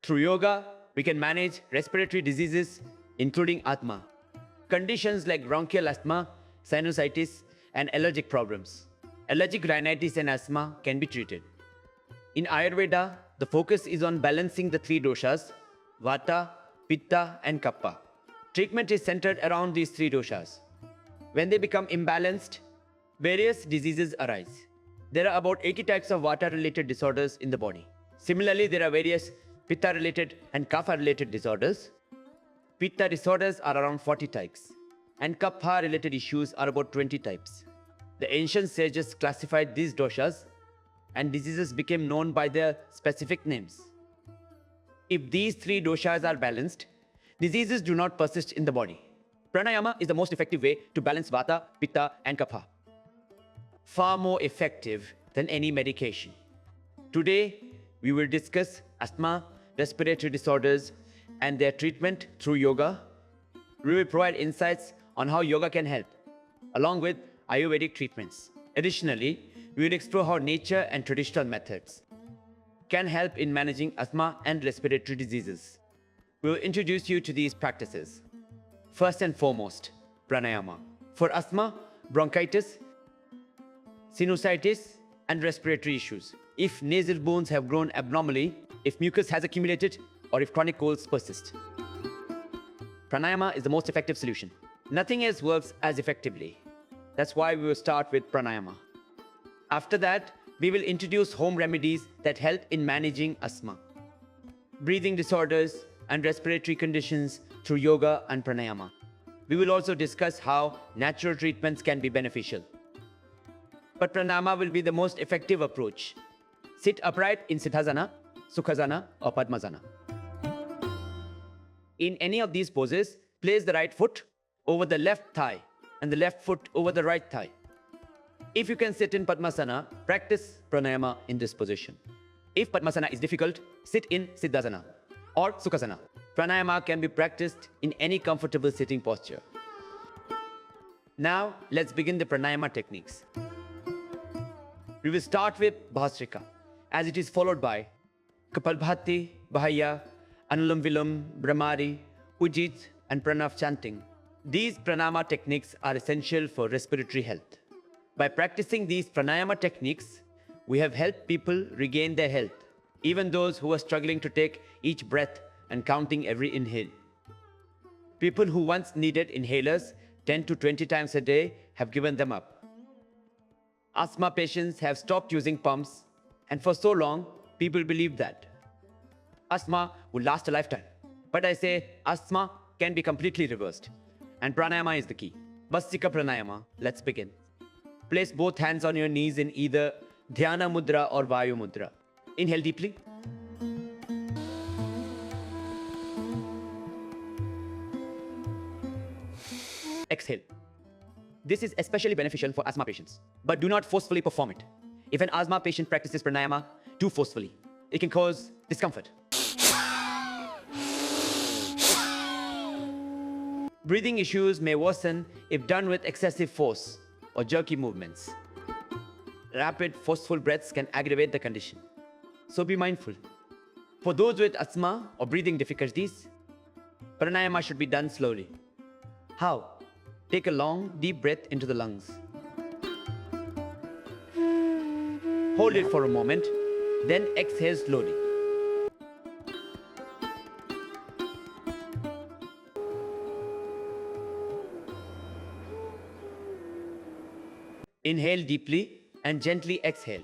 Through yoga, we can manage respiratory diseases, including asthma, conditions like bronchial asthma, sinusitis, and allergic problems. Allergic rhinitis and asthma can be treated. In Ayurveda, the focus is on balancing the three doshas, Vata, Pitta, and Kapha. Treatment is centered around these three doshas. When they become imbalanced, various diseases arise. There are about 80 types of Vata-related disorders in the body. Similarly, there are various Pitta-related and Kapha-related disorders. Pitta disorders are around 40 types, and Kapha-related issues are about 20 types. The ancient sages classified these doshas, and diseases became known by their specific names. If these three doshas are balanced, diseases do not persist in the body. Pranayama is the most effective way to balance Vata, Pitta, and Kapha. Far more effective than any medication. Today, we will discuss asthma, respiratory disorders, and their treatment through yoga. We will provide insights on how yoga can help, along with Ayurvedic treatments. Additionally, we will explore how nature and traditional methods can help in managing asthma and respiratory diseases. We will introduce you to these practices. First and foremost, pranayama. For asthma, bronchitis, sinusitis, and respiratory issues. If nasal bones have grown abnormally, if mucus has accumulated, or if chronic colds persist. Pranayama is the most effective solution. Nothing else works as effectively. That's why we will start with pranayama. After that, we will introduce home remedies that help in managing asthma, breathing disorders, and respiratory conditions through yoga and pranayama. We will also discuss how natural treatments can be beneficial. But pranayama will be the most effective approach. Sit upright in Siddhasana, Sukhasana, or Padmasana. In any of these poses, place the right foot over the left thigh and the left foot over the right thigh. If you can sit in Padmasana, practice pranayama in this position. If Padmasana is difficult, sit in Siddhasana or Sukhasana. Pranayama can be practiced in any comfortable sitting posture. Now, let's begin the pranayama techniques. We will start with Bhastrika, as it is followed by Kapalbhati, Bahya, Anulom, Vilom, Bhramari, Udgeeth, and Pranav chanting. These pranayama techniques are essential for respiratory health. By practicing these pranayama techniques, we have helped people regain their health, even those who are struggling to take each breath and counting every inhale. People who once needed inhalers 10 to 20 times a day have given them up. Asthma patients have stopped using pumps, and for so long, people believed that asthma would last a lifetime. But I say asthma can be completely reversed, and pranayama is the key. Bhastrika pranayama. Let's begin. Place both hands on your knees in either dhyana mudra or vayu mudra. Inhale deeply. Exhale. This is especially beneficial for asthma patients, but do not forcefully perform it. If an asthma patient practices pranayama too forcefully, it can cause discomfort. Breathing issues may worsen if done with excessive force or jerky movements. Rapid, forceful breaths can aggravate the condition, so be mindful. For those with asthma or breathing difficulties, pranayama should be done slowly. How? Take a long, deep breath into the lungs. Hold it for a moment, then exhale slowly. Inhale deeply and gently exhale.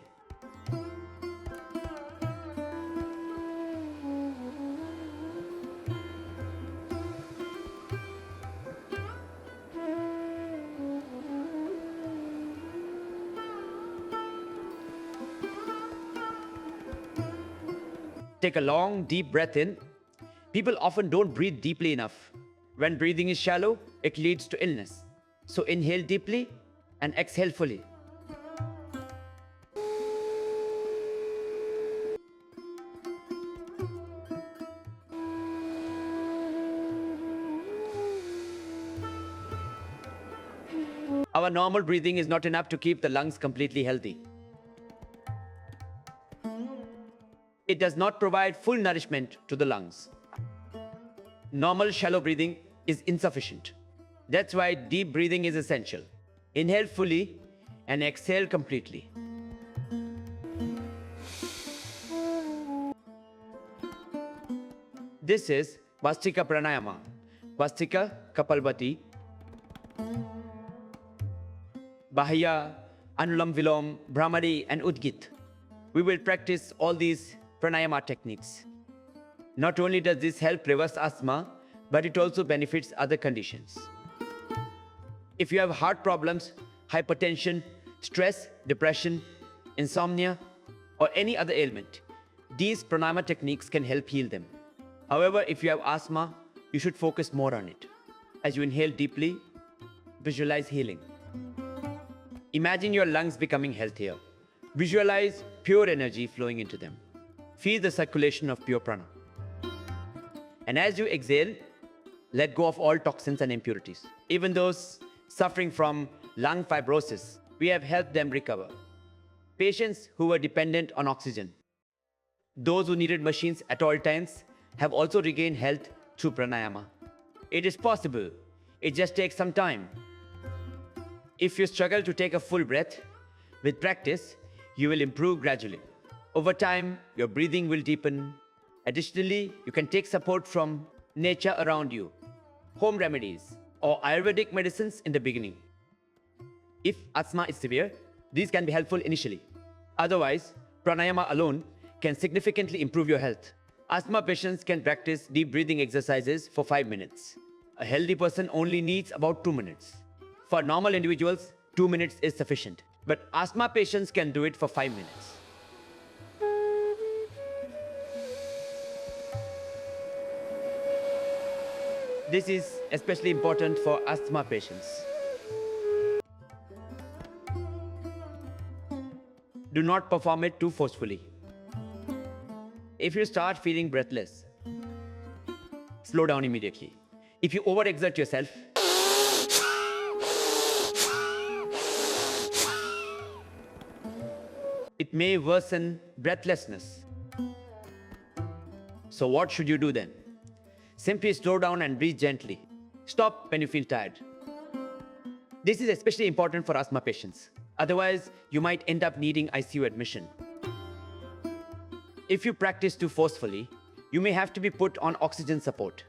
Take a long, deep breath in. People often don't breathe deeply enough. When breathing is shallow, it leads to illness. So inhale deeply and exhale fully. Our normal breathing is not enough to keep the lungs completely healthy. It it does not provide full nourishment to the lungs. Normal shallow breathing is insufficient. That's why deep breathing is essential. Inhale fully and exhale completely. This is Bhastrika Pranayama. Bhastrika, Kapalbhati, Bahya, Anulom, Vilom, Bhramari and Udgeeth. We will practice all these pranayama techniques. Not only does this help reverse asthma, but it also benefits other conditions. If you have heart problems, hypertension, stress, depression, insomnia, or any other ailment, these pranayama techniques can help heal them. However, if you have asthma, you should focus more on it. As you inhale deeply, visualize healing. Imagine your lungs becoming healthier. Visualize pure energy flowing into them. Feel the circulation of pure prana. And as you exhale, let go of all toxins and impurities. Even those suffering from lung fibrosis, we have helped them recover. Patients who were dependent on oxygen, those who needed machines at all times, have also regained health through pranayama. It is possible. It just takes some time. If you struggle to take a full breath, with practice, you will improve gradually. Over time, your breathing will deepen. Additionally, you can take support from nature around you, home remedies, or Ayurvedic medicines in the beginning. If asthma is severe, these can be helpful initially. Otherwise, pranayama alone can significantly improve your health. Asthma patients can practice deep breathing exercises for 5 minutes. A healthy person only needs about 2 minutes. For normal individuals, 2 minutes is sufficient. But asthma patients can do it for 5 minutes. This is especially important for asthma patients. Do not perform it too forcefully. If you start feeling breathless, slow down immediately. If you overexert yourself, it may worsen breathlessness. So what should you do then? Simply slow down and breathe gently. Stop when you feel tired. This is especially important for asthma patients. Otherwise, you might end up needing ICU admission. If you practice too forcefully, you may have to be put on oxygen support.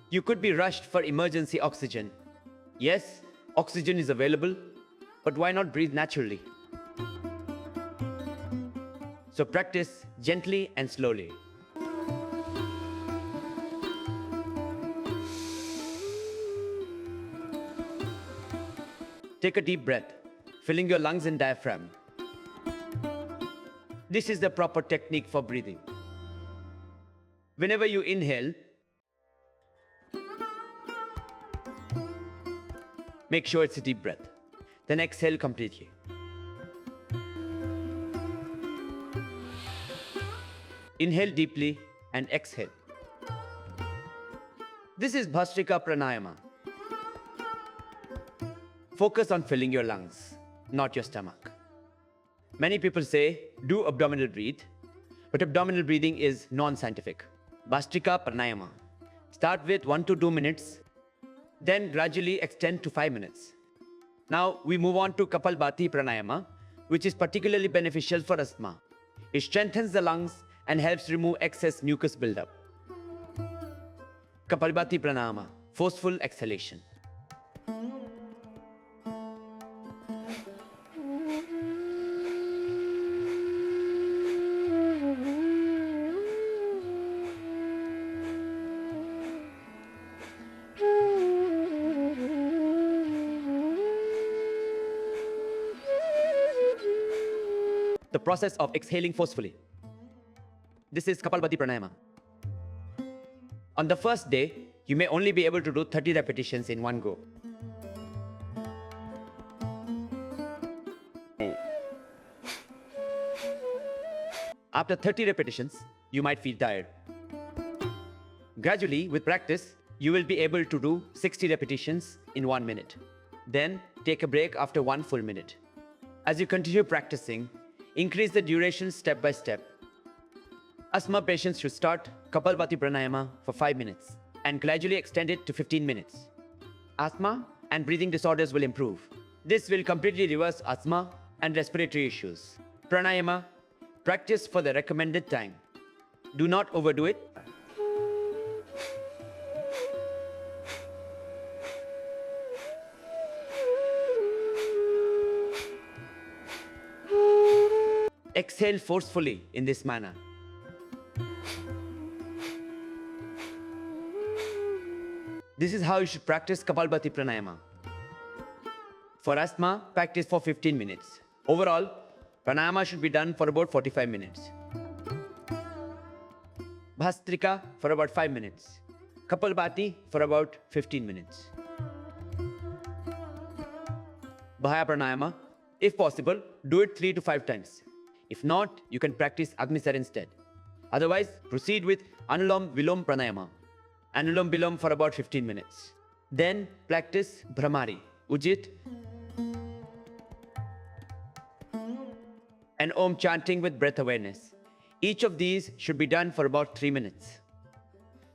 You could be rushed for emergency oxygen. Yes, oxygen is available, but why not breathe naturally? So practice gently and slowly. Take a deep breath, filling your lungs and diaphragm. This is the proper technique for breathing. Whenever you inhale, make sure it's a deep breath. Then exhale completely. Inhale deeply and exhale. This is Bhastrika Pranayama. Focus on filling your lungs, not your stomach. Many people say, do abdominal breathe, but abdominal breathing is non-scientific. Bhastrika Pranayama. Start with 1 to 2 minutes, then gradually extend to 5 minutes. Now we move on to Kapalbhati Pranayama, which is particularly beneficial for asthma. It strengthens the lungs and helps remove excess mucus buildup. Kapalbhati Pranayama, forceful exhalation. The process of exhaling forcefully. This is Kapalbhati Pranayama. On the first day, you may only be able to do 30 repetitions in one go. After 30 repetitions, you might feel tired. Gradually, with practice, you will be able to do 60 repetitions in 1 minute. Then, take a break after 1 full minute. As you continue practicing, increase the duration step by step. Asthma patients should start Kapalbhati Pranayama for 5 minutes and gradually extend it to 15 minutes. Asthma and breathing disorders will improve. This will completely reverse asthma and respiratory issues. Pranayama, practice for the recommended time. Do not overdo it. Exhale forcefully in this manner. This is how you should practice Kapalbhati Pranayama. For asthma, practice for 15 minutes. Overall, Pranayama should be done for about 45 minutes. Bhastrika for about 5 minutes. Kapalbhati for about 15 minutes. Bahya Pranayama, if possible, do it 3 to 5 times. If not, you can practice Agnisar instead. Otherwise, proceed with Anulom Vilom Pranayama. Anulom Vilom for about 15 minutes. Then practice Bhramari, Udgeeth, and Om chanting with breath awareness. Each of these should be done for about 3 minutes.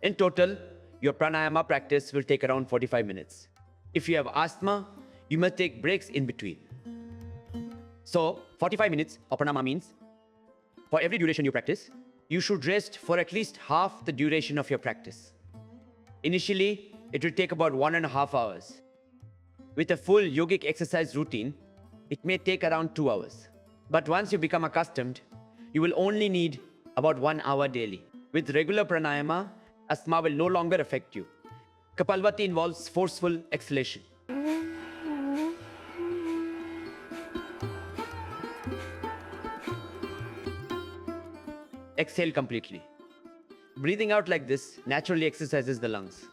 In total, your pranayama practice will take around 45 minutes. If you have asthma, you must take breaks in between. So, 45 minutes of pranayama means, for every duration you practice, you should rest for at least half the duration of your practice. Initially, it will take about 1.5 hours. With a full yogic exercise routine, it may take around 2 hours. But once you become accustomed, you will only need about 1 hour daily. With regular pranayama, asthma will no longer affect you. Kapalbhati involves forceful exhalation. Exhale completely. Breathing out like this naturally exercises the lungs.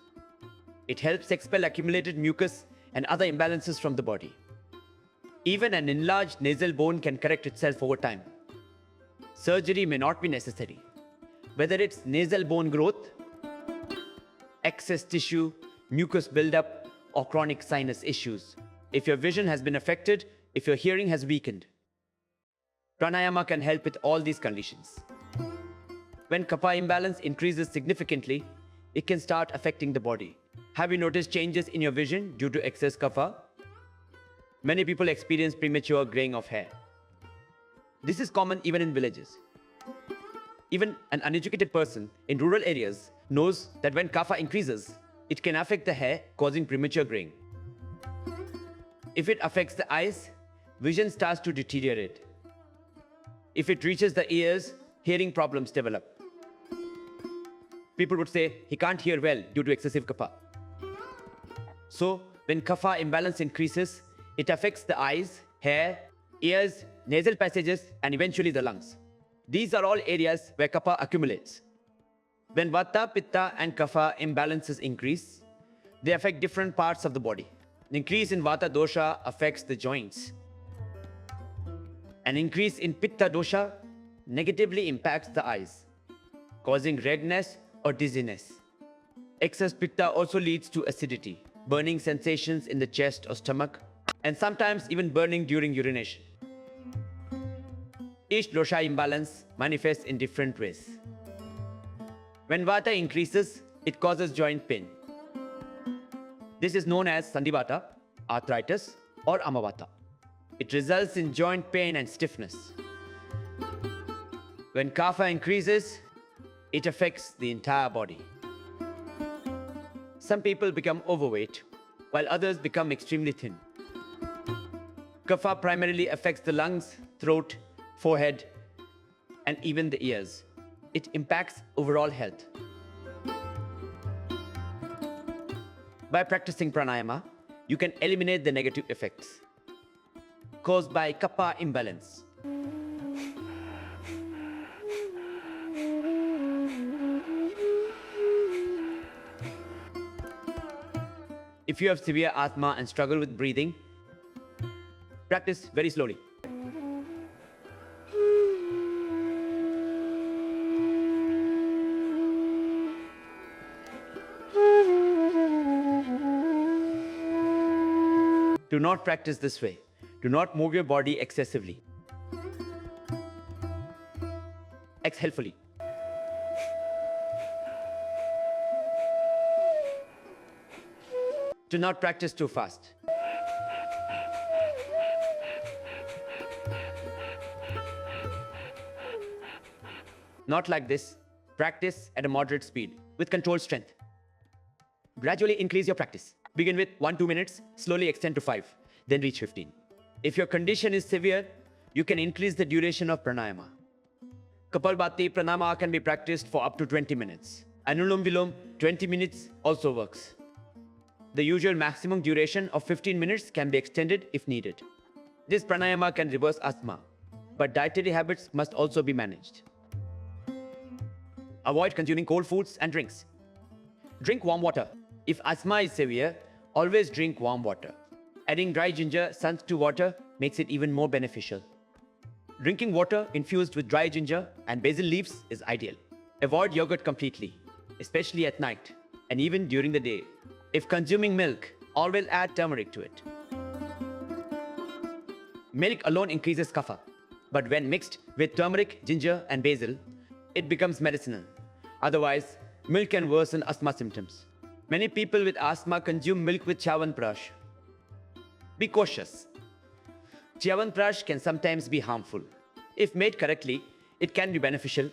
It helps expel accumulated mucus and other imbalances from the body. Even an enlarged nasal bone can correct itself over time. Surgery may not be necessary. Whether it's nasal bone growth, excess tissue, mucus buildup, or chronic sinus issues. If your vision has been affected, if your hearing has weakened. Pranayama can help with all these conditions. When kapha imbalance increases significantly, it can start affecting the body. Have you noticed changes in your vision due to excess kapha? Many people experience premature graying of hair. This is common even in villages. Even an uneducated person in rural areas knows that when kapha increases, it can affect the hair, causing premature graying. If it affects the eyes, vision starts to deteriorate. If it reaches the ears, hearing problems develop. People would say he can't hear well due to excessive kapha. So, when kapha imbalance increases, it affects the eyes, hair, ears, nasal passages, and eventually the lungs. These are all areas where kapha accumulates. When Vata, Pitta, and Kapha imbalances increase, they affect different parts of the body. An increase in Vata dosha affects the joints. An increase in Pitta dosha negatively impacts the eyes, causing redness or dizziness. Excess Pitta also leads to acidity, burning sensations in the chest or stomach, and sometimes even burning during urination. Each dosha imbalance manifests in different ways. When Vata increases, it causes joint pain. This is known as Sandhivata, arthritis, or Amavata. It results in joint pain and stiffness. When Kapha increases, it affects the entire body. Some people become overweight, while others become extremely thin. Kapha primarily affects the lungs, throat, forehead, and even the ears. It impacts overall health. By practicing pranayama, you can eliminate the negative effects caused by kapha imbalance. If you have severe asthma and struggle with breathing, practice very slowly. Do not practice this way. Do not move your body excessively. Exhale fully. to not practice too fast. Not like this. Practice at a moderate speed with controlled strength. Gradually increase your practice. Begin with 1-2 minutes, slowly extend to 5, then reach 15. If your condition is severe, you can increase the duration of pranayama. Kapalbhati pranayama can be practiced for up to 20 minutes. Anulom Vilom, 20 minutes also works. The usual maximum duration of 15 minutes can be extended if needed. This pranayama can reverse asthma, but dietary habits must also be managed. Avoid consuming cold foods and drinks. Drink warm water. If asthma is severe, always drink warm water. Adding dry ginger suns to water makes it even more beneficial. Drinking water infused with dry ginger and basil leaves is ideal. Avoid yogurt completely, especially at night and even during the day. If consuming milk, always add turmeric to it. Milk alone increases kapha, but when mixed with turmeric, ginger and basil, it becomes medicinal. Otherwise, milk can worsen asthma symptoms. Many people with asthma consume milk with Chyawanprash. Be cautious. Chyawanprash can sometimes be harmful. If made correctly, it can be beneficial,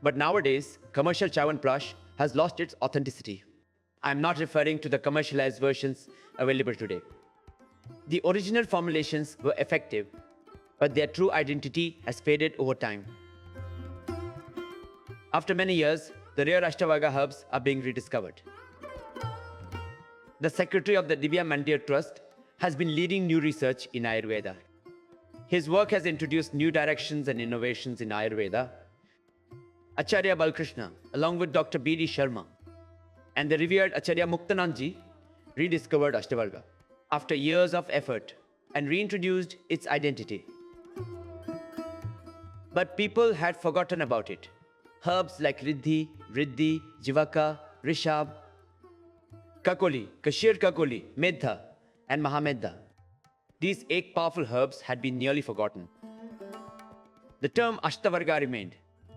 but nowadays, commercial Chyawanprash has lost its authenticity. I am not referring to the commercialized versions available today. The original formulations were effective, but their true identity has faded over time. After many years, the rare Ashtavarga herbs are being rediscovered. The secretary of the Divya Mandir Trust has been leading new research in Ayurveda. His work has introduced new directions and innovations in Ayurveda. Acharya Balkrishna, along with Dr. B.D. Sharma, and the revered Acharya Muktanandji, rediscovered Ashtavarga after years of effort and reintroduced its identity. But people had forgotten about it. Herbs like Riddhi, Jivaka, Rishab, Kakoli, Kashir Kakoli, Medha, and Mahamedha. These 8 powerful herbs had been nearly forgotten. The term Ashtavarga remained,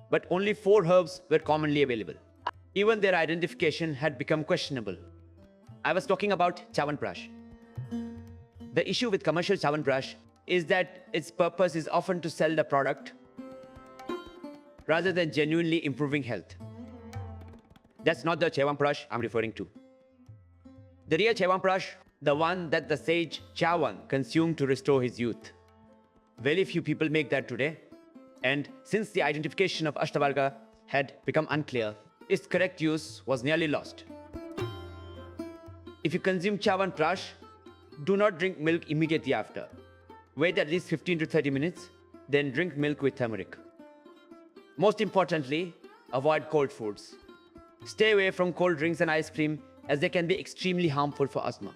but only 4 herbs were commonly available. Even their identification had become questionable. I was talking about Chyawanprash. The issue with commercial Chyawanprash is that its purpose is often to sell the product rather than genuinely improving health. That's not the Chyawanprash I'm referring to. The real Chyawanprash, the one that the sage Chyawan consumed to restore his youth. Very few people make that today, and since the identification of Ashtavarga had become unclear, its correct use was nearly lost. If you consume Chyawanprash, do not drink milk immediately after. Wait at least 15 to 30 minutes, then drink milk with turmeric. Most importantly, avoid cold foods. Stay away from cold drinks and ice cream as they can be extremely harmful for asthma.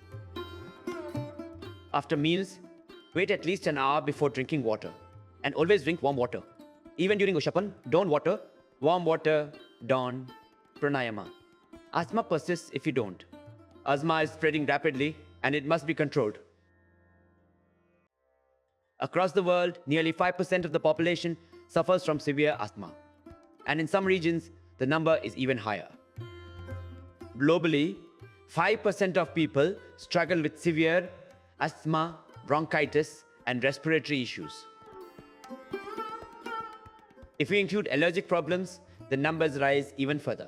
After meals, wait at least an hour before drinking water and always drink warm water. Even during Ushapan, don't water, warm water, dawn, pranayama. Asthma persists if you don't. Asthma is spreading rapidly and it must be controlled. Across the world, nearly 5% of the population suffers from severe asthma. And in some regions, the number is even higher. Globally, 5% of people struggle with severe asthma, bronchitis, and respiratory issues. If we include allergic problems, the numbers rise even further.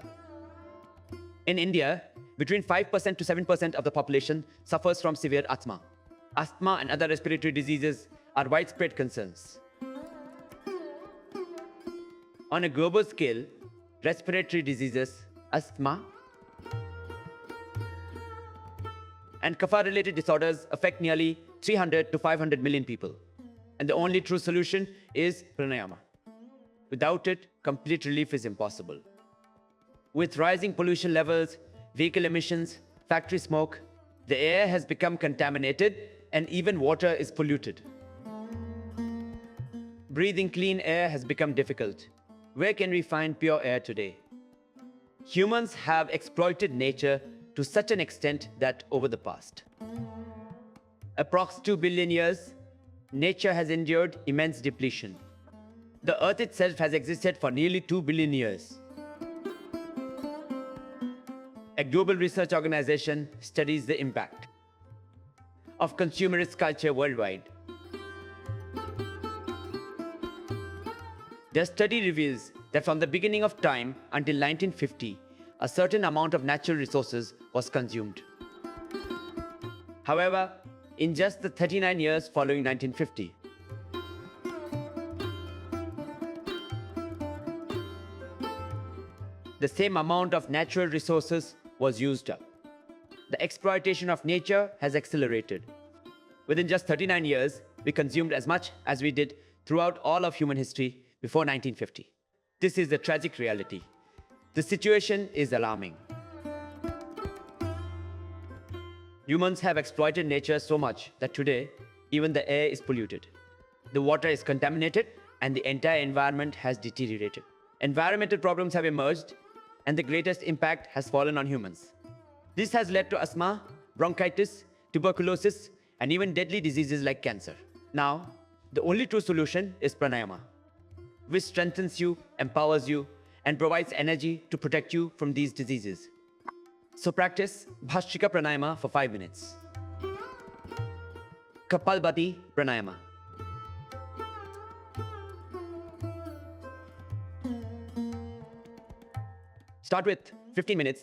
In India, between 5% to 7% of the population suffers from severe asthma. Asthma and other respiratory diseases are widespread concerns. On a global scale, respiratory diseases, asthma, and kapha-related disorders affect nearly 300 to 500 million people. And the only true solution is pranayama. Without it, complete relief is impossible. With rising pollution levels, vehicle emissions, factory smoke, the air has become contaminated and even water is polluted. Breathing clean air has become difficult. Where can we find pure air today? Humans have exploited nature to such an extent that over the past approx 2 billion years, nature has endured immense depletion. The earth itself has existed for nearly 2 billion years. A global research organization studies the impact. of consumerist culture worldwide. Their study reveals that from the beginning of time until 1950, a certain amount of natural resources was consumed. However, in just the 39 years following 1950, the same amount of natural resources was used up. The exploitation of nature has accelerated. Within just 39 years, we consumed as much as we did throughout all of human history before 1950. This is the tragic reality. The situation is alarming. Humans have exploited nature so much that today, even the air is polluted. The water is contaminated and the entire environment has deteriorated. Environmental problems have emerged and the greatest impact has fallen on humans. This has led to asthma, bronchitis, tuberculosis, and even deadly diseases like cancer. Now, the only true solution is pranayama, which strengthens you, empowers you, and provides energy to protect you from these diseases. So practice Bhastrika Pranayama for 5 minutes. Kapalbhati Pranayama. Start with 15 minutes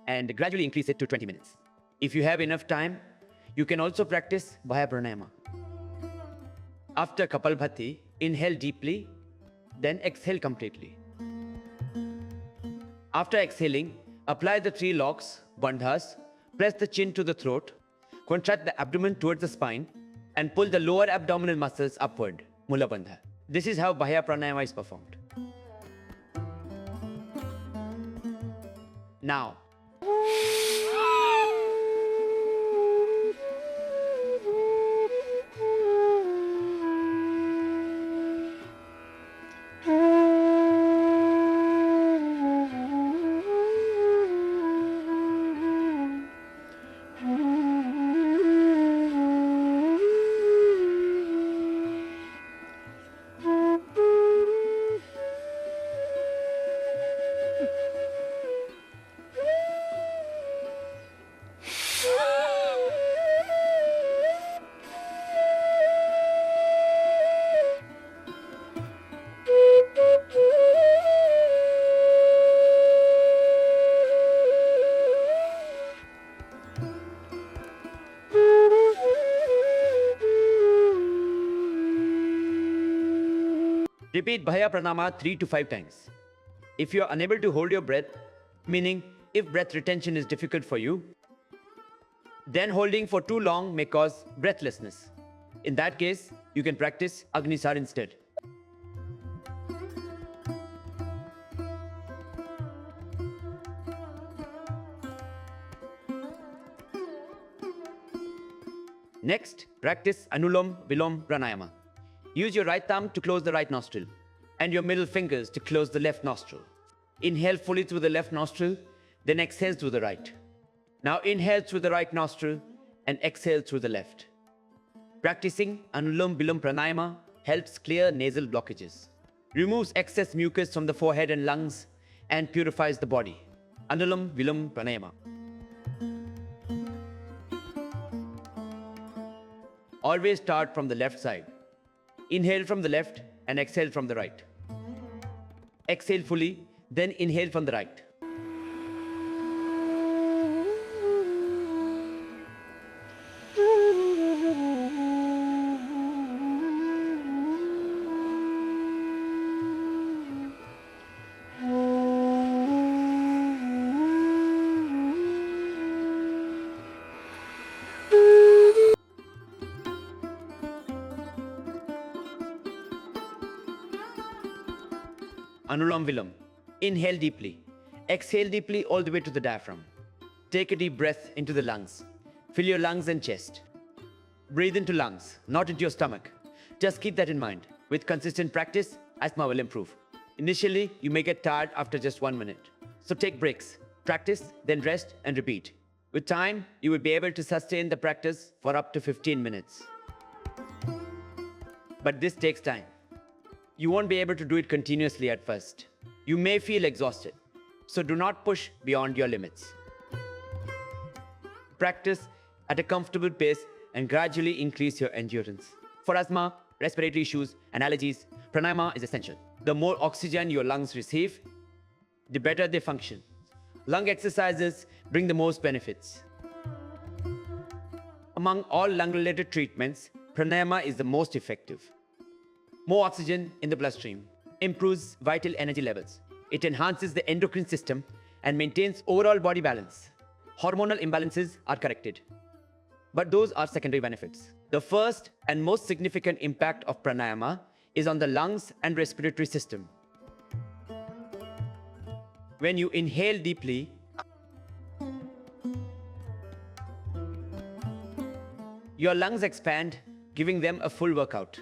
and gradually increase it to 20 minutes. If you have enough time, you can also practice Bahya Pranayama. After Kapalbhati, inhale deeply, then exhale completely. After exhaling, apply the 3 locks, bandhas, press the chin to the throat, contract the abdomen towards the spine, and pull the lower abdominal muscles upward, Mula Bandha. This is how Bahya Pranayama is performed. Now, repeat Bahya Pranayama 3 to 5 times. If you are unable to hold your breath, meaning if breath retention is difficult for you, then holding for too long may cause breathlessness. In that case, you can practice Agnisar instead. Next, practice Anulom Vilom Pranayama. Use your right thumb to close the right nostril and your middle fingers to close the left nostril. Inhale fully through the left nostril, then exhale through the right. Now inhale through the right nostril and exhale through the left. Practicing Anulom Vilom Pranayama helps clear nasal blockages, removes excess mucus from the forehead and lungs, and purifies the body. Anulom Vilom Pranayama. Always start from the left side. Inhale from the left and exhale from the right. Exhale fully, then inhale from the right. Anulom Vilom. Inhale deeply. Exhale deeply all the way to the diaphragm. Take a deep breath into the lungs. Fill your lungs and chest. Breathe into lungs, not into your stomach. Just keep that in mind. With consistent practice, asthma will improve. Initially, you may get tired after just 1 minute. So take breaks. Practice, then rest and repeat. With time, you will be able to sustain the practice for up to 15 minutes. But this takes time. You won't be able to do it continuously at first. You may feel exhausted, so do not push beyond your limits. Practice at a comfortable pace and gradually increase your endurance. For asthma, respiratory issues, and allergies, pranayama is essential. The more oxygen your lungs receive, the better they function. Lung exercises bring the most benefits. Among all lung-related treatments, pranayama is the most effective. More oxygen in the bloodstream improves vital energy levels. It enhances the endocrine system and maintains overall body balance. Hormonal imbalances are corrected. But those are secondary benefits. The first and most significant impact of pranayama is on the lungs and respiratory system. When you inhale deeply, your lungs expand, giving them a full workout.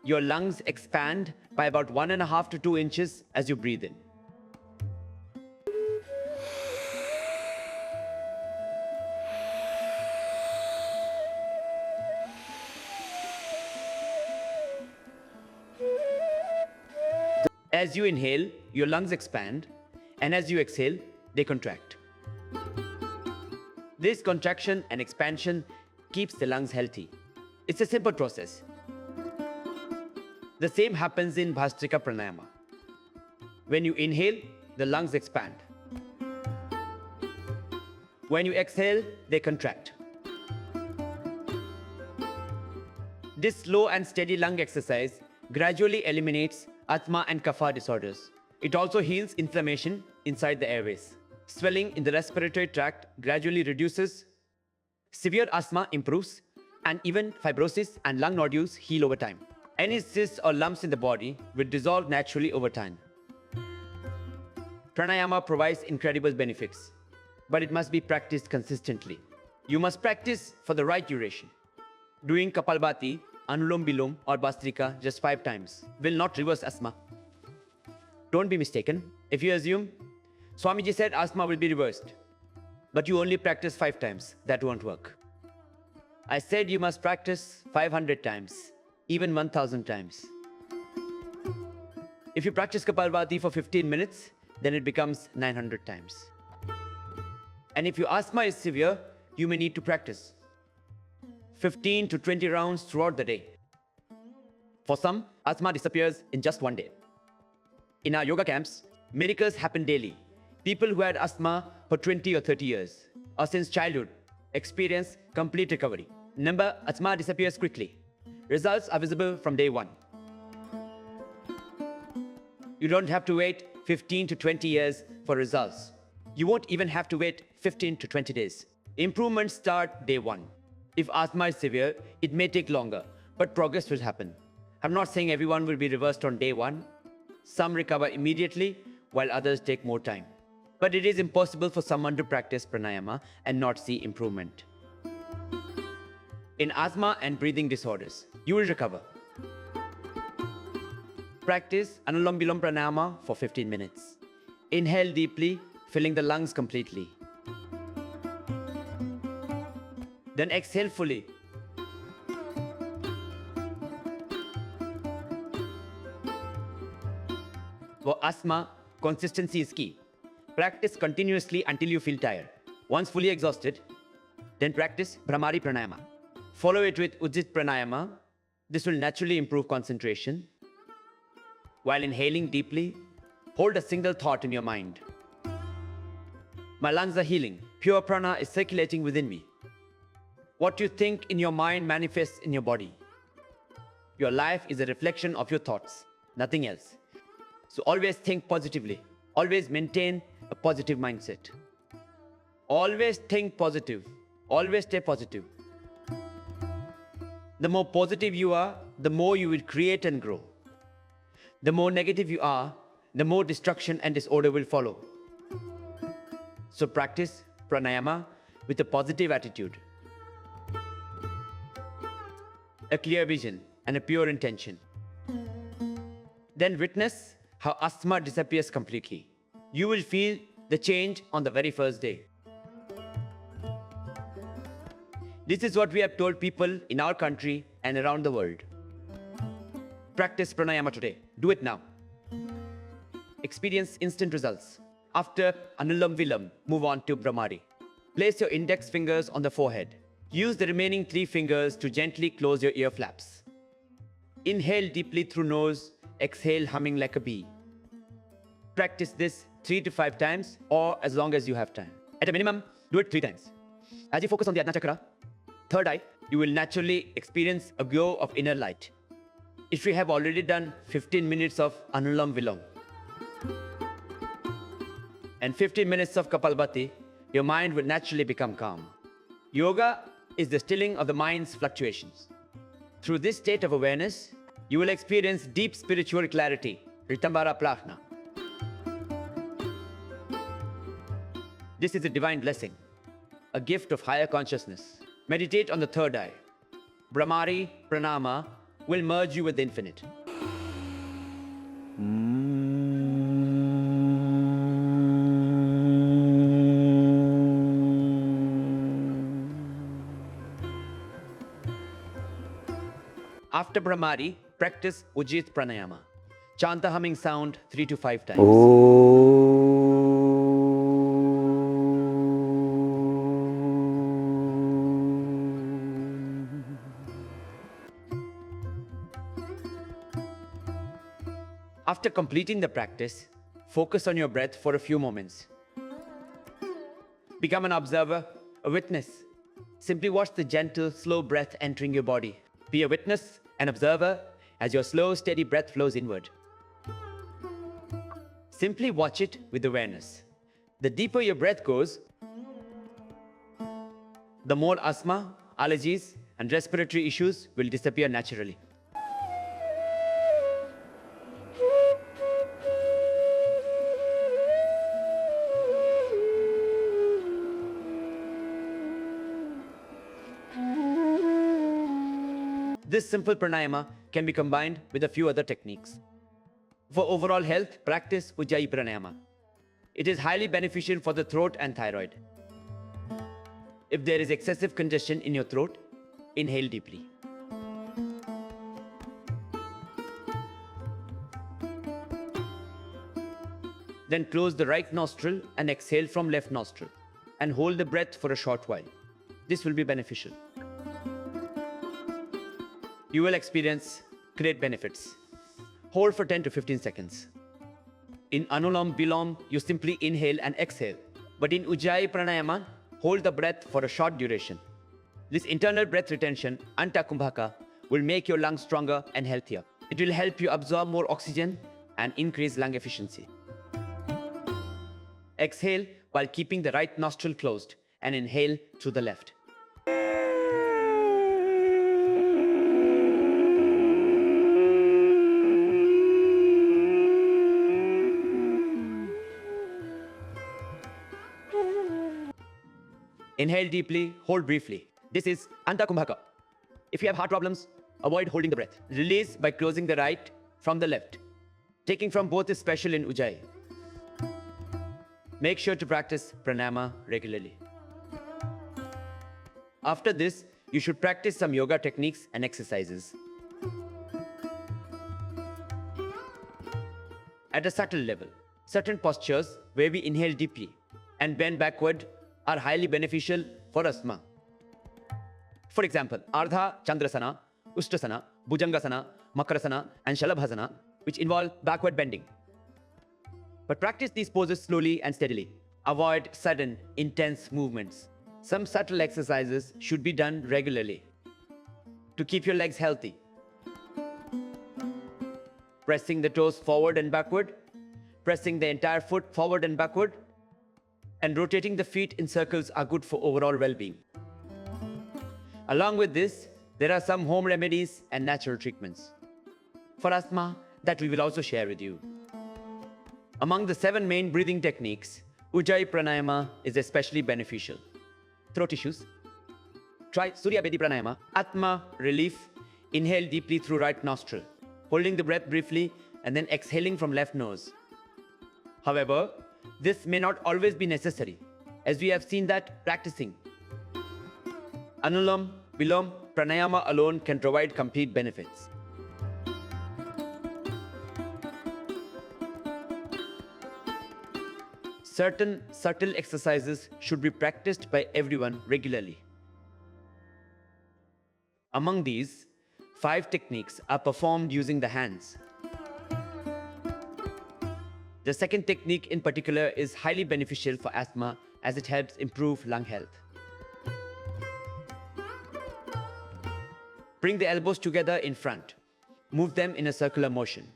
Your lungs expand by about 1.5 to 2 inches as you breathe in. As you inhale, your lungs expand, and as you exhale, they contract. This contraction and expansion keeps the lungs healthy. It's a simple process. The same happens in Bhastrika Pranayama. When you inhale, the lungs expand. When you exhale, they contract. This slow and steady lung exercise gradually eliminates asthma and kapha disorders. It also heals inflammation inside the airways. Swelling in the respiratory tract gradually reduces, severe asthma improves, and even fibrosis and lung nodules heal over time. Any cysts or lumps in the body will dissolve naturally over time. Pranayama provides incredible benefits, but it must be practiced consistently. You must practice for the right duration. Doing Kapalbhati, Anulom, Vilom, or Bhastrika just 5 times will not reverse asthma. Don't be mistaken. If you assume, Swamiji said asthma will be reversed, but you only practice 5 times, that won't work. I said you must practice 500 times, even 1000 times. If you practice Kapalbhati for 15 minutes, then it becomes 900 times. And if your asthma is severe, you may need to practice 15 to 20 rounds throughout the day. For some, asthma disappears in just 1 day. In our yoga camps, miracles happen daily. People who had asthma for 20 or 30 years, or since childhood, experience complete recovery. Remember, asthma disappears quickly. Results are visible from day 1. You don't have to wait 15 to 20 years for results. You won't even have to wait 15 to 20 days. Improvements start day 1. If asthma is severe, it may take longer, but progress will happen. I'm not saying everyone will be reversed on day 1. Some recover immediately, while others take more time. But it is impossible for someone to practice pranayama and not see improvement. In asthma and breathing disorders, you will recover. Practice Anulom Vilom Pranayama for 15 minutes. Inhale deeply, filling the lungs completely. Then exhale fully. For asthma, consistency is key. Practice continuously until you feel tired. Once fully exhausted, then practice Bhramari Pranayama. Follow it with Udgeeth Pranayama. This will naturally improve concentration. While inhaling deeply, hold a single thought in your mind. My lungs are healing. Pure prana is circulating within me. What you think in your mind manifests in your body. Your life is a reflection of your thoughts, nothing else. So always think positively. Always maintain a positive mindset. Always think positive. Always stay positive. The more positive you are, the more you will create and grow. The more negative you are, the more destruction and disorder will follow. So practice pranayama with a positive attitude, a clear vision, and a pure intention. Then witness how asthma disappears completely. You will feel the change on the very first day. This is what we have told people in our country and around the world. Practice pranayama today. Do it now. Experience instant results. After Anulom Vilom, move on to Bhramari. Place your index fingers on the forehead. Use the remaining 3 fingers to gently close your ear flaps. Inhale deeply through nose, exhale humming like a bee. Practice this 3 to 5 times or as long as you have time. At a minimum, do it 3 times. As you focus on the Ajna chakra, third eye, you will naturally experience a glow of inner light. If you have already done 15 minutes of Anulom Vilom and 15 minutes of Kapalbhati, your mind will naturally become calm. Yoga is the stilling of the mind's fluctuations. Through this state of awareness, you will experience deep spiritual clarity, Ritambara Prajna. This is a divine blessing, a gift of higher consciousness. Meditate on the third eye. Bhramari, Pranayama will merge you with the infinite. After Bhramari, practice Udgeeth Pranayama. Chant the humming sound 3 to 5 times. After completing the practice, focus on your breath for a few moments. Become an observer, a witness. Simply watch the gentle, slow breath entering your body. Be a witness, an observer, as your slow, steady breath flows inward. Simply watch it with awareness. The deeper your breath goes, the more asthma, allergies, and respiratory issues will disappear naturally. This simple pranayama can be combined with a few other techniques. For overall health, practice Ujjayi Pranayama. It is highly beneficial for the throat and thyroid. If there is excessive congestion in your throat, inhale deeply. Then close the right nostril and exhale from left nostril and hold the breath for a short while. This will be beneficial. You will experience great benefits. Hold for 10 to 15 seconds. In Anulom Vilom, you simply inhale and exhale. But in Ujjayi Pranayama, hold the breath for a short duration. This internal breath retention, Antakumbhaka, will make your lungs stronger and healthier. It will help you absorb more oxygen and increase lung efficiency. Exhale while keeping the right nostril closed and inhale through the left. Inhale deeply, hold briefly. This is Antakumbhaka. If you have heart problems, avoid holding the breath. Release by closing the right from the left. Taking from both is special in Ujjayi. Make sure to practice pranayama regularly. After this, you should practice some yoga techniques and exercises. At a subtle level, certain postures where we inhale deeply and bend backward are highly beneficial for asthma. For example, Ardha Chandrasana, Ushtrasana, Bhujangasana, Makarasana, and Shalabhasana, which involve backward bending. But practice these poses slowly and steadily. Avoid sudden, intense movements. Some subtle exercises should be done regularly to keep your legs healthy. Pressing the toes forward and backward, pressing the entire foot forward and backward, and rotating the feet in circles are good for overall well-being. Along with this, there are some home remedies and natural treatments for asthma that we will also share with you. Among the 7 main breathing techniques, Ujjayi Pranayama is especially beneficial. Throat issues, try Surya Bedi Pranayama. Atma relief, inhale deeply through right nostril, holding the breath briefly and then exhaling from left nose. However, this may not always be necessary, as we have seen that practicing Anulom, Vilom, Pranayama alone can provide complete benefits. Certain subtle exercises should be practiced by everyone regularly. Among these, 5 techniques are performed using the hands. The second technique in particular is highly beneficial for asthma as it helps improve lung health. Bring the elbows together in front. Move them in a circular motion.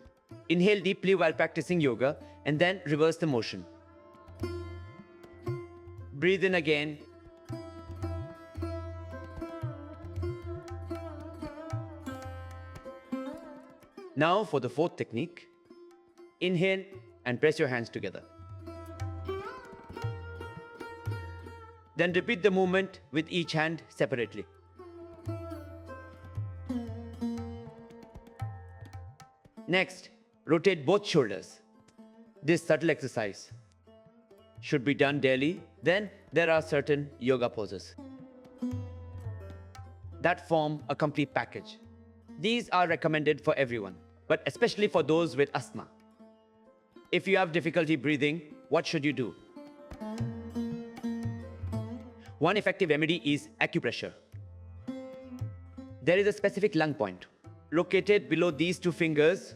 Inhale deeply while practicing yoga and then reverse the motion. Breathe in again. Now for the fourth technique. Inhale and press your hands together. Then repeat the movement with each hand separately. Next, rotate both shoulders. This subtle exercise should be done daily. Then there are certain yoga poses that form a complete package. These are recommended for everyone, but especially for those with asthma. If you have difficulty breathing, what should you do? One effective remedy is acupressure. There is a specific lung point located below these 2 fingers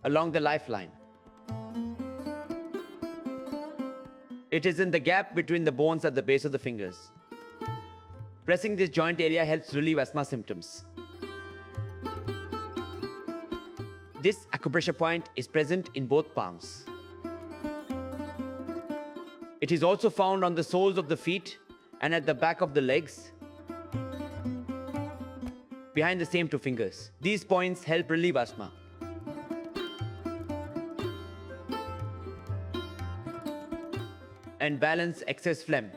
along the lifeline. It is in the gap between the bones at the base of the fingers. Pressing this joint area helps relieve asthma symptoms. This acupressure point is present in both palms. It is also found on the soles of the feet and at the back of the legs, behind the same 2 fingers. These points help relieve asthma. And balance excess phlegm.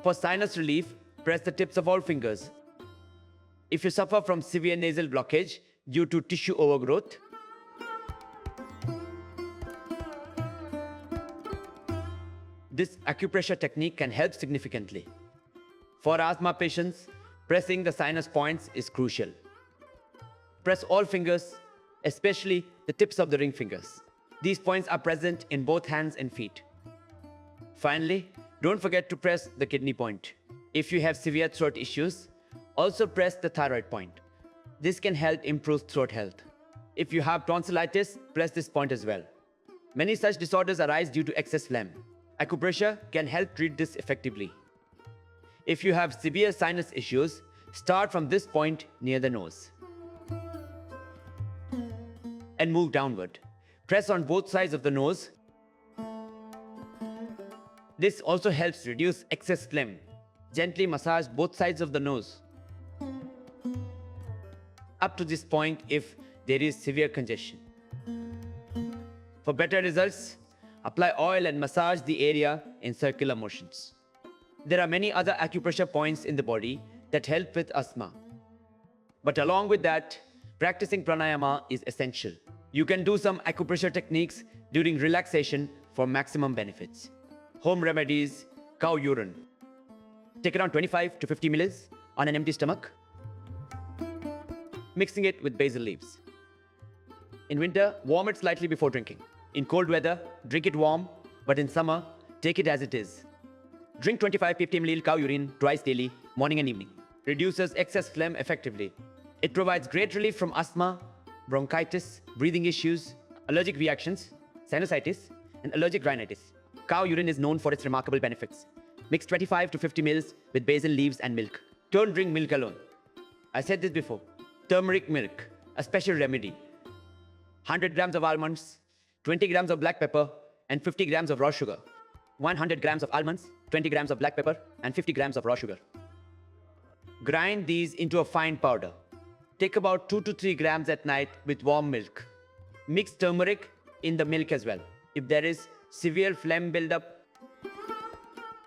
For sinus relief, press the tips of all fingers. If you suffer from severe nasal blockage due to tissue overgrowth, this acupressure technique can help significantly. For asthma patients, pressing the sinus points is crucial. Press all fingers, especially the tips of the ring fingers. These points are present in both hands and feet. Finally, don't forget to press the kidney point. If you have severe throat issues, also press the thyroid point. This can help improve throat health. If you have tonsillitis, press this point as well. Many such disorders arise due to excess phlegm. Acupressure can help treat this effectively. If you have severe sinus issues, start from this point near the nose and move downward. Press on both sides of the nose. This also helps reduce excess phlegm. Gently massage both sides of the nose up to this point if there is severe congestion. For better results, apply oil and massage the area in circular motions. There are many other acupressure points in the body that help with asthma. But along with that, practicing pranayama is essential. You can do some acupressure techniques during relaxation for maximum benefits. Home remedies, cow urine. Take around 25 to 50 ml on an empty stomach, mixing it with basil leaves. In winter, warm it slightly before drinking. In cold weather, drink it warm, but in summer, take it as it is. Drink 25-50 ml cow urine twice daily, morning and evening. Reduces excess phlegm effectively. It provides great relief from asthma, bronchitis, breathing issues, allergic reactions, sinusitis, and allergic rhinitis. Cow urine is known for its remarkable benefits. Mix 25 to 50 ml with basil leaves and milk. Don't drink milk alone. I said this before. Turmeric milk, a special remedy. 100 grams of almonds, 20 grams of black pepper, and 50 grams of raw sugar. 100 grams of almonds, 20 grams of black pepper, and 50 grams of raw sugar. Grind these into a fine powder. Take about 2 to 3 grams at night with warm milk. Mix turmeric in the milk as well. If there is severe phlegm buildup,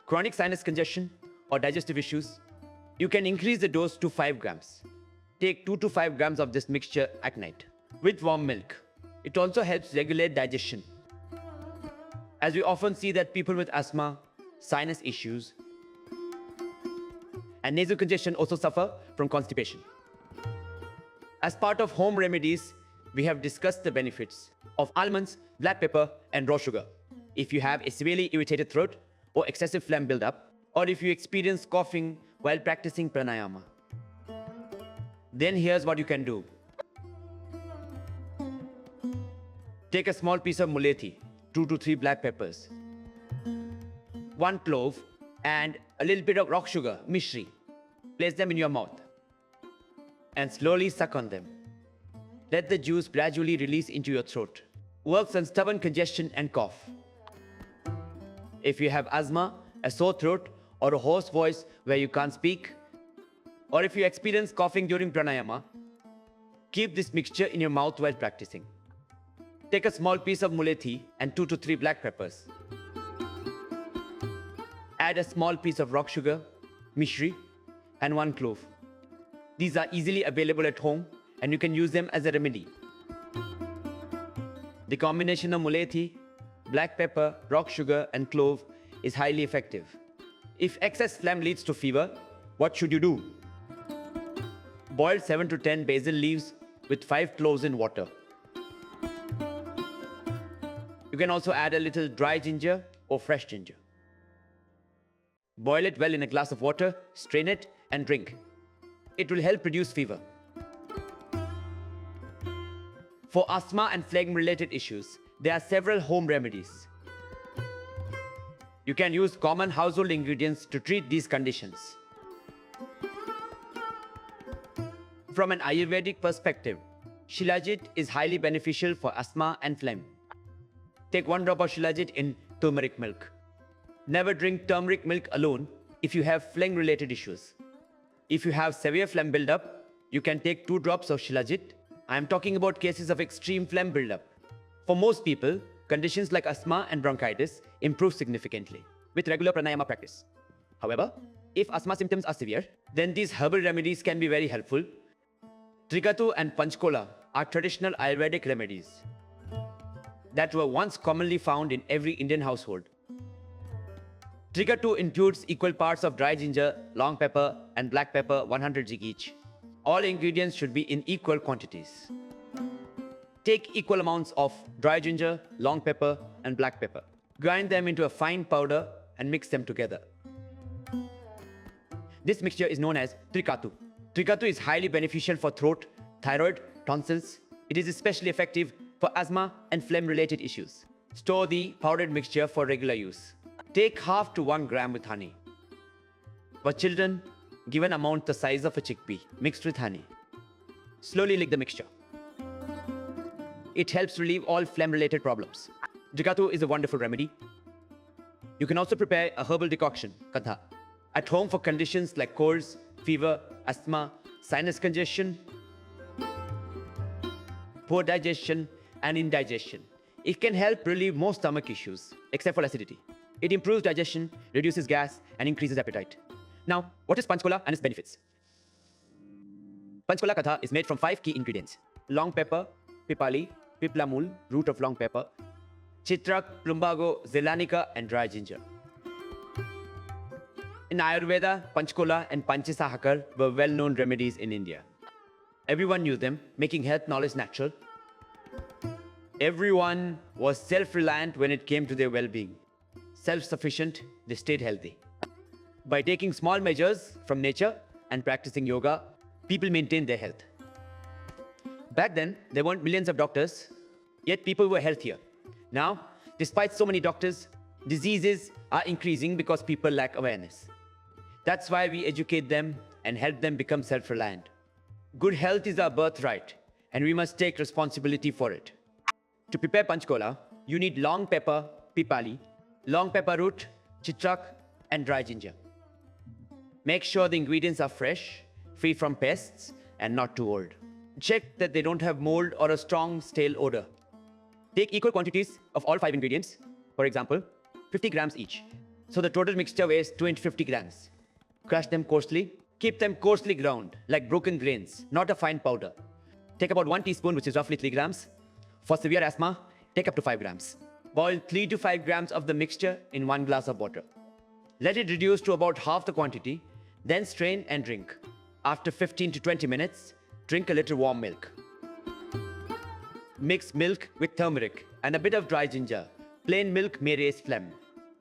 chronic sinus congestion, or digestive issues, you can increase the dose to 5 grams. Take 2 to 5 grams of this mixture at night with warm milk. It also helps regulate digestion, as we often see that people with asthma, sinus issues, and nasal congestion also suffer from constipation. As part of home remedies, we have discussed the benefits of almonds, black pepper, and raw sugar. If you have a severely irritated throat or excessive phlegm buildup, or if you experience coughing while practicing pranayama, then here's what you can do. Take a small piece of mulethi, 2 to 3 black peppers, 1 clove, and a little bit of rock sugar, mishri. Place them in your mouth and slowly suck on them. Let the juice gradually release into your throat. Works on stubborn congestion and cough. If you have asthma, a sore throat, or a hoarse voice where you can't speak, or if you experience coughing during pranayama, keep this mixture in your mouth while practicing. Take a small piece of mulethi and 2 to 3 black peppers. Add a small piece of rock sugar, mishri, and 1 clove. These are easily available at home and you can use them as a remedy. The combination of mulethi, black pepper, rock sugar, and clove is highly effective. If excess phlegm leads to fever, what should you do? Boil 7 to 10 basil leaves with 5 cloves in water. You can also add a little dry ginger or fresh ginger. Boil it well in a glass of water, strain it, and drink. It will help reduce fever. For asthma and phlegm-related issues, there are several home remedies. You can use common household ingredients to treat these conditions. From an Ayurvedic perspective, Shilajit is highly beneficial for asthma and phlegm. Take 1 drop of Shilajit in turmeric milk. Never drink turmeric milk alone if you have phlegm-related issues. If you have severe phlegm buildup, you can take 2 drops of Shilajit. I am talking about cases of extreme phlegm buildup. For most people, conditions like asthma and bronchitis improve significantly with regular pranayama practice. However, if asthma symptoms are severe, then these herbal remedies can be very helpful. Trikatu and Panchkola are traditional Ayurvedic remedies that were once commonly found in every Indian household. Trikatu includes equal parts of dry ginger, long pepper, and black pepper, 100 g each. All ingredients should be in equal quantities. Take equal amounts of dry ginger, long pepper, and black pepper. Grind them into a fine powder and mix them together. This mixture is known as Trikatu. Trikatu is highly beneficial for throat, thyroid, tonsils. It is especially effective for asthma and phlegm-related issues. Store the powdered mixture for regular use. Take half to 1 gram with honey. For children, give an amount the size of a chickpea mixed with honey. Slowly lick the mixture. It helps relieve all phlegm-related problems. Trikatu is a wonderful remedy. You can also prepare a herbal decoction, Katha, at home for conditions like colds, fever, asthma, sinus congestion, poor digestion, and indigestion. It can help relieve most stomach issues, except for acidity. It improves digestion, reduces gas, and increases appetite. Now, what is Panchkola and its benefits? Panchkola Katha is made from 5 key ingredients: long pepper, pipali, piplamul, root of long pepper, chitrak, plumbago, zelanica, and dry ginger. In Ayurveda, Panchkola and Panchisahakar were well-known remedies in India. Everyone knew them, making health knowledge natural. Everyone was self-reliant when it came to their well-being. Self-sufficient, they stayed healthy. By taking small measures from nature and practicing yoga, people maintained their health. Back then, there weren't millions of doctors, yet people were healthier. Now, despite so many doctors, diseases are increasing because people lack awareness. That's why we educate them and help them become self-reliant. Good health is our birthright, and we must take responsibility for it. To prepare Panchkola, you need long pepper, pipali, long pepper root, chitrak, and dry ginger. Make sure the ingredients are fresh, free from pests, and not too old. Check that they don't have mold or a strong stale odor. Take equal quantities of all 5 ingredients, for example, 50 grams each. So the total mixture weighs 250 grams. Crush them coarsely. Keep them coarsely ground, like broken grains, not a fine powder. Take about 1 teaspoon, which is roughly 3 grams. For severe asthma, take up to 5 grams. Boil 3 to 5 grams of the mixture in 1 glass of water. Let it reduce to about half the quantity, then strain and drink. After 15 to 20 minutes, drink a little warm milk. Mix milk with turmeric and a bit of dry ginger. Plain milk may raise phlegm.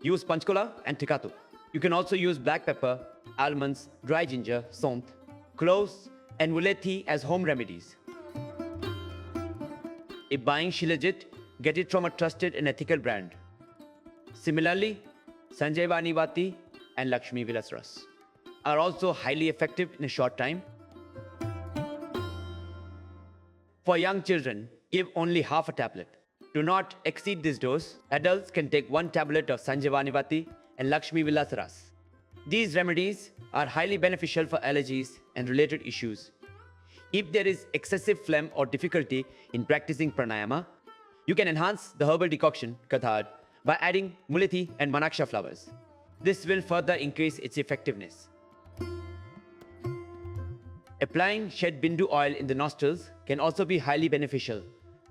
Use panchkola and tikatu. You can also use black pepper, almonds, dry ginger, saunt, cloves, and mulethi as home remedies. If buying Shilajit, get it from a trusted and ethical brand. Similarly, Sanjayvani Vati and Lakshmi Vilas Ras are also highly effective in a short time. For young children, give only half a tablet. Do not exceed this dose. Adults can take 1 tablet of Sanjayvani Vati and Lakshmi Vilas Ras. These remedies are highly beneficial for allergies and related issues. If there is excessive phlegm or difficulty in practicing pranayama, you can enhance the herbal decoction, Kathad, by adding mulethi and manaksha flowers. This will further increase its effectiveness. Applying shed bindu oil in the nostrils can also be highly beneficial,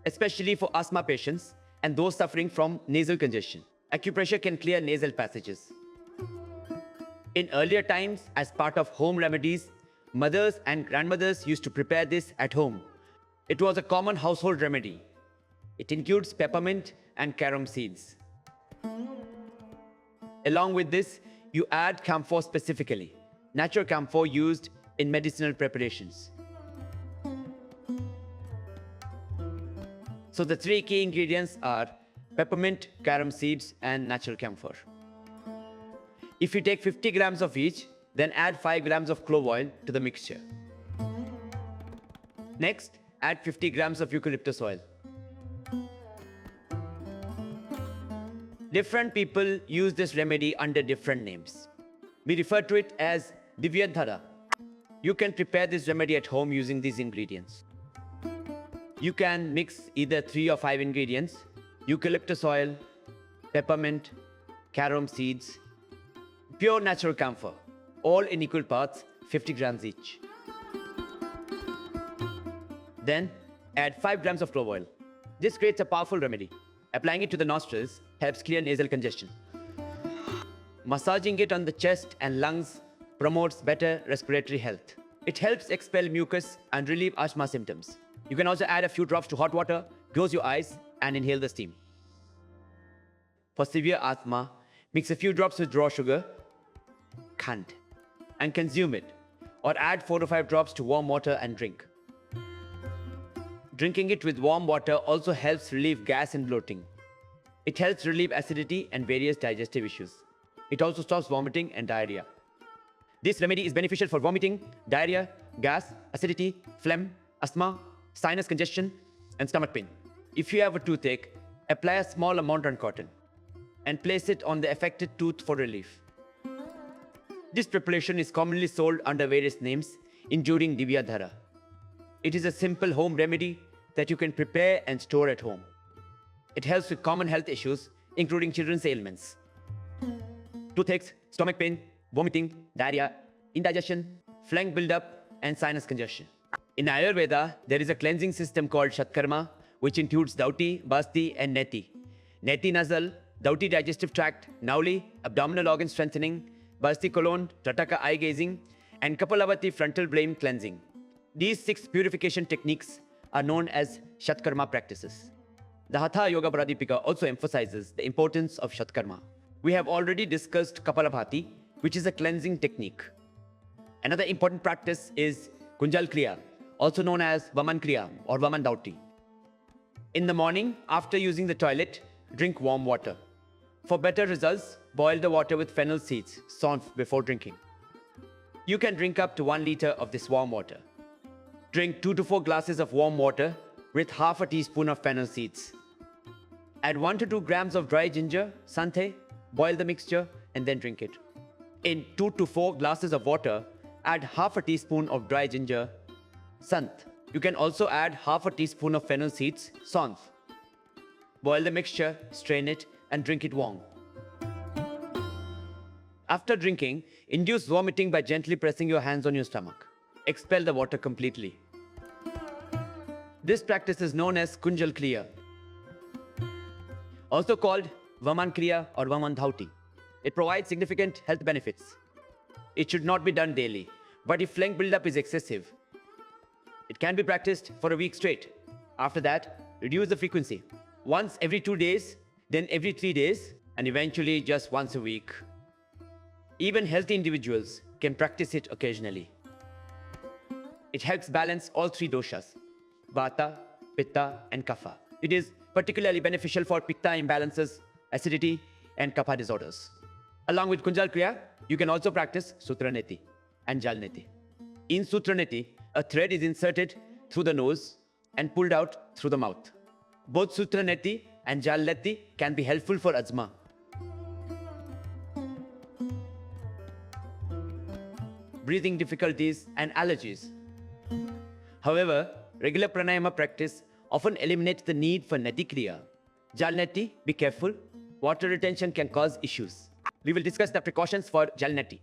especially for asthma patients and those suffering from nasal congestion. Acupressure can clear nasal passages. In earlier times, as part of home remedies, mothers and grandmothers used to prepare this at home. It was a common household remedy. It includes peppermint and carom seeds. Along with this, you add camphor specifically, natural camphor used in medicinal preparations. So the 3 key ingredients are peppermint, carom seeds, and natural camphor. If you take 50 grams of each, then add 5 grams of clove oil to the mixture. Next, add 50 grams of eucalyptus oil. Different people use this remedy under different names. We refer to it as Divyadhara. You can prepare this remedy at home using these ingredients. You can mix either 3 or 5 ingredients: eucalyptus oil, peppermint, carom seeds, pure natural camphor, all in equal parts, 50 grams each. Then add 5 grams of clove oil. This creates a powerful remedy. Applying it to the nostrils helps clear nasal congestion. Massaging it on the chest and lungs promotes better respiratory health. It helps expel mucus and relieve asthma symptoms. You can also add a few drops to hot water, close your eyes, and inhale the steam. For severe asthma, mix a few drops with raw sugar, khand, and consume it, or add 4 to 5 drops to warm water and drink. Drinking it with warm water also helps relieve gas and bloating. It helps relieve acidity and various digestive issues. It also stops vomiting and diarrhea. This remedy is beneficial for vomiting, diarrhea, gas, acidity, phlegm, asthma, sinus congestion, and stomach pain. If you have a toothache, apply a small amount on cotton and place it on the affected tooth for relief. This preparation is commonly sold under various names, including Divyadhara. It is a simple home remedy that you can prepare and store at home. It helps with common health issues, including children's ailments: toothaches, stomach pain, vomiting, diarrhea, indigestion, phlegm buildup, and sinus congestion. In Ayurveda, there is a cleansing system called Shatkarma, which includes Dauti, Basti, and Neti. Neti nasal, Dauti digestive tract, Nauli, abdominal organ strengthening, Basti colon, Trataka eye gazing, and Kapalbhati frontal brain cleansing. These 6 purification techniques are known as Shatkarma practices. The Hatha Yoga Pradipika also emphasizes the importance of Shatkarma. We have already discussed Kapalbhati, which is a cleansing technique. Another important practice is Kunjal Kriya, also known as Vaman Kriya or Vaman Dauti. In the morning, after using the toilet, drink warm water. For better results, boil the water with fennel seeds, saunf, before drinking. You can drink up to 1 liter of this warm water. Drink 2 to 4 glasses of warm water with half a teaspoon of fennel seeds. Add 1 to 2 grams of dry ginger, santhe, boil the mixture, and then drink it. In 2 to 4 glasses of water, add half a teaspoon of dry ginger, sant. You can also add half a teaspoon of fennel seeds, saunf. Boil the mixture, strain it, and drink it warm. After drinking, induce vomiting by gently pressing your hands on your stomach. Expel the water completely. This practice is known as Kunjal Kriya, also called Vaman Kriya or Vaman Dhauti. It provides significant health benefits. It should not be done daily, but if phlegm buildup is excessive, it can be practiced for a week straight. After that, Reduce the frequency. Once every 2 days, then every 3 days, and eventually just once a week. Even healthy individuals can practice it occasionally. It helps balance all three doshas, Vata, Pitta, and Kapha. It is particularly beneficial for Pitta imbalances, acidity, and Kapha disorders. Along with Kunjal Kriya, you can also practice Sutraneti and Jalneti. In Sutraneti, a thread is inserted through the nose and pulled out through the mouth. Both Sutraneti and Jalneti can be helpful for asthma. Breathing difficulties and allergies. However, regular pranayama practice often eliminates the need for neti kriya. Jalneti, be careful. Water retention can cause issues. We will discuss the precautions for Jalneti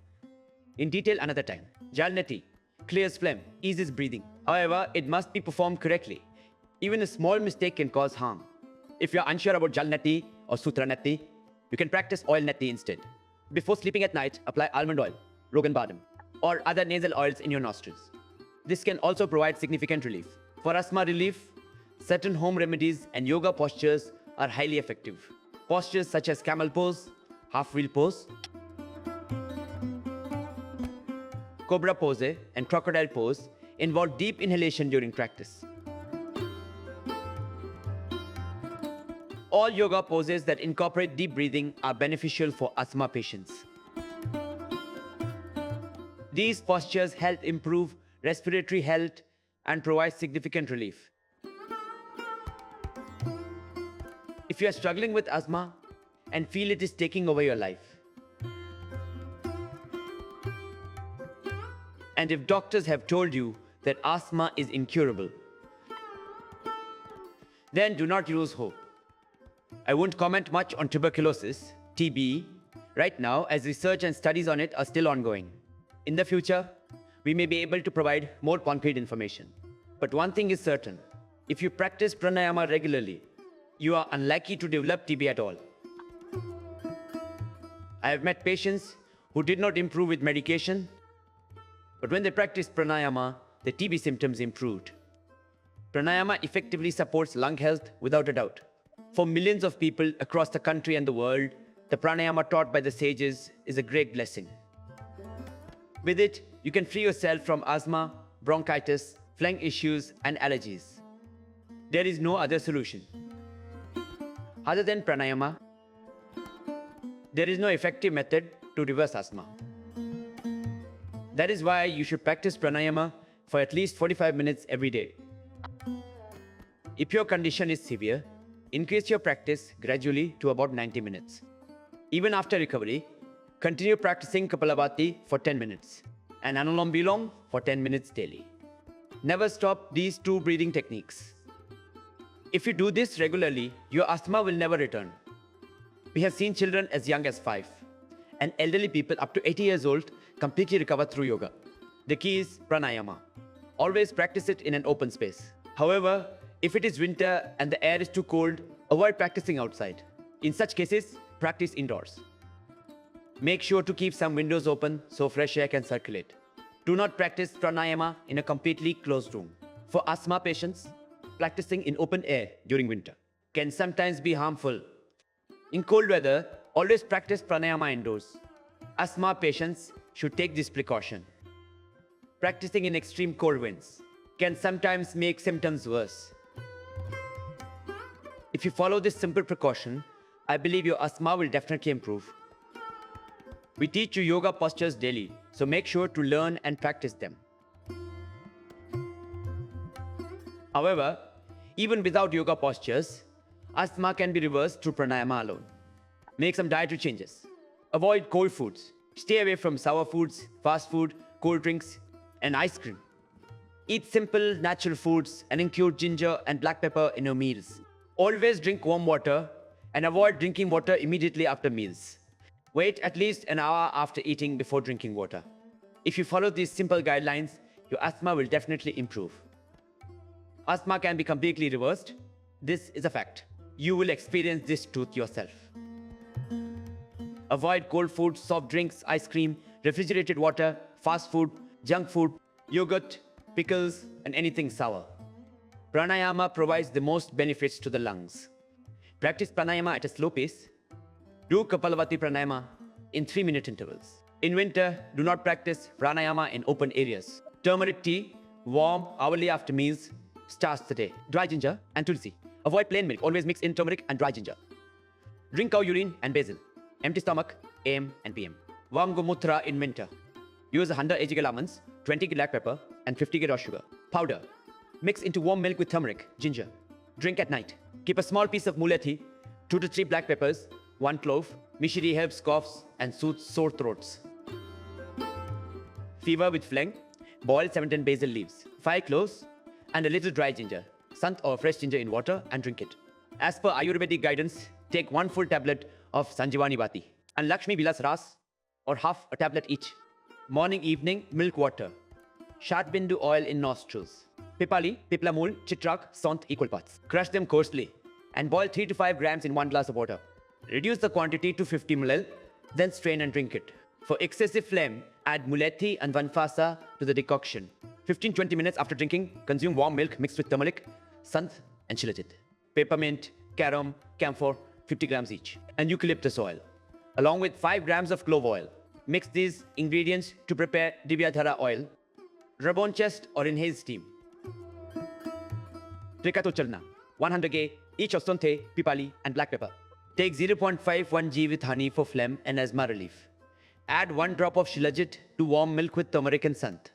in detail another time. Jalneti clears phlegm, eases breathing. However, it must be performed correctly. Even a small mistake can cause harm. If you are unsure about Jalneti or Sutraneti, you can practice oil neti instead. Before sleeping at night, apply almond oil, Rogan badam, or other nasal oils in your nostrils. This can also provide significant relief. For asthma relief, certain home remedies and yoga postures are highly effective. Postures such as camel pose, half-wheel pose, cobra pose, and crocodile pose involve deep inhalation during practice. All yoga poses that incorporate deep breathing are beneficial for asthma patients. These postures help improve respiratory health and provide significant relief. If you are struggling with asthma and feel it is taking over your life, and if doctors have told you that asthma is incurable, then do not lose hope. I won't comment much on tuberculosis, TB, right now as research and studies on it are still ongoing. In the future, we may be able to provide more concrete information. But one thing is certain, if you practice pranayama regularly, you are unlikely to develop TB at all. I have met patients who did not improve with medication, but when they practiced pranayama, the TB symptoms improved. Pranayama effectively supports lung health without a doubt. For millions of people across the country and the world, the pranayama taught by the sages is a great blessing. With it, you can free yourself from asthma, bronchitis, phlegm issues, and allergies. There is no other solution. Other than pranayama, there is no effective method to reverse asthma. That is why you should practice pranayama for at least 45 minutes every day. If your condition is severe, increase your practice gradually to about 90 minutes. Even after recovery, continue practicing Kapalbhati for 10 minutes and Anulom Vilom for 10 minutes daily. Never stop these two breathing techniques. If you do this regularly, your asthma will never return. We have seen children as young as 5 and elderly people up to 80 years old completely recover through yoga. The key is pranayama. Always practice it in an open space. However, if it is winter and the air is too cold, avoid practicing outside. In such cases, practice indoors. Make sure to keep some windows open so fresh air can circulate. Do not practice pranayama in a completely closed room. For asthma patients, practicing in open air during winter can sometimes be harmful. In cold weather, always practice pranayama indoors. Asthma patients should take this precaution. Practicing in extreme cold winds can sometimes make symptoms worse. If you follow this simple precaution, I believe your asthma will definitely improve. We teach you yoga postures daily, so make sure to learn and practice them. However, even without yoga postures, asthma can be reversed through pranayama alone. Make some dietary changes. Avoid cold foods. Stay away from sour foods, fast food, cold drinks, and ice cream. Eat simple, natural foods and include ginger and black pepper in your meals. Always drink warm water and avoid drinking water immediately after meals. Wait at least an hour after eating before drinking water. If you follow these simple guidelines, your asthma will definitely improve. Asthma can be completely reversed. This is a fact. You will experience this truth yourself. Avoid cold food, soft drinks, ice cream, refrigerated water, fast food, junk food, yogurt, pickles, and anything sour. Pranayama provides the most benefits to the lungs. Practice pranayama at a slow pace. Do Kapalbhati pranayama in 3-minute intervals. In winter, do not practice pranayama in open areas. Turmeric tea, warm hourly after meals, starts the day. Dry ginger and tulsi. Avoid plain milk. Always mix in turmeric and dry ginger. Drink cow urine and basil. Empty stomach, AM and PM. Warm gomutra in winter. Use 100 AGL almonds, 20 g black pepper, and 50 g raw sugar. Powder. Mix into warm milk with turmeric, ginger. Drink at night. Keep a small piece of mulethi, 2 to 3 black peppers, 1 clove. Mishri helps coughs and soothes sore throats. Fever with phlegm. Boil 7-10 basil leaves, 5 cloves, and a little dry ginger. Sant or fresh ginger in water and drink it. As per Ayurvedic guidance, take 1 full tablet of Sanjivani Bati and Lakshmi Vilas Ras, or half a tablet each. Morning, evening, milk water. Shatbindu oil in nostrils. Pipali, Piplamul, Chitrak, Sant equal parts. Crush them coarsely and boil 3 to 5 grams in 1 glass of water. Reduce the quantity to 50 ml, then strain and drink it. For excessive phlegm, add mulethi and vanfasa to the decoction. 15-20 minutes after drinking, consume warm milk mixed with turmeric, sant and shilajit. Peppermint, carom, camphor, 50 grams each. And eucalyptus oil, along with 5 grams of clove oil. Mix these ingredients to prepare Divyadhara oil. Rub on chest or inhale steam. Trikato chalna, 100 g each of sonte, pipali and black pepper. Take 0.51 g with honey for phlegm and asthma relief. Add 1 drop of shilajit to warm milk with turmeric and sant.